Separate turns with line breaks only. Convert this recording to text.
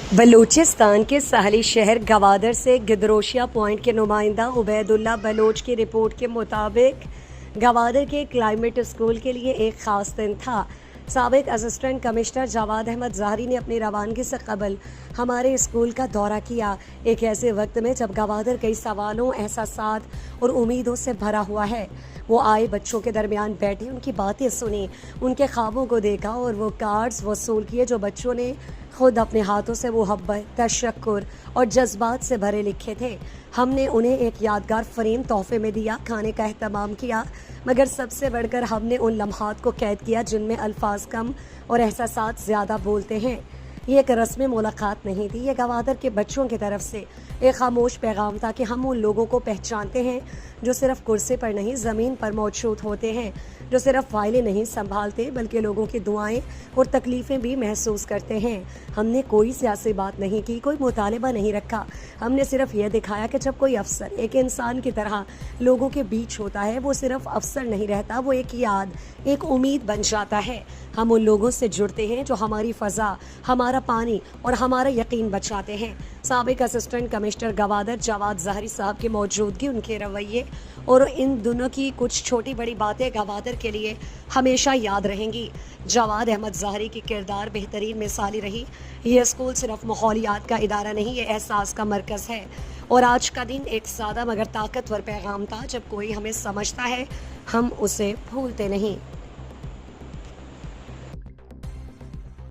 बलूचिस्तान के साहली शहर गवादर से गिदरोशिया पॉइंट के नुमाइंदा उबैदुल्ला बलोच की रिपोर्ट के मुताबिक गवादर के क्लाइमेट स्कूल के लिए एक ख़ास दिन था। साबिक असिस्टेंट कमिश्नर जवाद अहमद ज़ाहरी ने अपनी रवानगी से कबल हमारे स्कूल का दौरा किया, एक ऐसे वक्त में जब गवादर कई सवालों, एहसासात और उम्मीदों से भरा हुआ है। वो आए, बच्चों के दरमियान बैठे, उनकी बातें सुनी, उनके ख्वाबों को देखा और वो कार्ड्स वसूल किए जो बच्चों ने खुद अपने हाथों से मोहब्बत, तशक्कुर और जज्बात से भरे लिखे थे। हमने उन्हें एक यादगार फ्रेम तोहफे में दिया, खाने का एहतमाम किया, मगर सबसे बढ़कर हमने उन लम्हात को कैद किया जिनमें अल्फाज कम और एहसासात ज़्यादा बोलते हैं। ये एक रस्म मुलाकात नहीं थी, ये गवादर के बच्चों की तरफ से एक खामोश पैगाम था कि हम उन लोगों को पहचानते हैं जो सिर्फ कुर्सी पर नहीं, ज़मीन पर मौजूद होते हैं, जो सिर्फ फाइलें नहीं संभालते बल्कि लोगों की दुआएं और तकलीफ़ें भी महसूस करते हैं। हमने कोई सियासी बात नहीं की, कोई मुतालिबा नहीं रखा, हमने सिर्फ यह दिखाया कि जब कोई अफसर एक इंसान की तरह लोगों के बीच होता है, वो सिर्फ अफसर नहीं रहता, वो एक याद, एक उम्मीद बन जाता है। हम उन लोगों से जुड़ते हैं जो हमारी फ़ज़ा, हमारा पानी और हमारा यकीन बचाते हैं। साबिक असिस्टेंट कमिश्नर गवादर जवाद ज़ाहरी साहब की मौजूदगी, उनके रवैये और इन दोनों की कुछ छोटी बड़ी बातें गवादर के लिए हमेशा याद रहेंगी। जवाद अहमद ज़ाहरी की किरदार बेहतरीन मिसाली रही। यह स्कूल सिर्फ माहौलियात का इदारा नहीं, ये एहसास का मरकज़ है। और आज का दिन एक सादा मगर ताकतवर पैगाम था, जब कोई हमें समझता है हम उसे भूलते नहीं।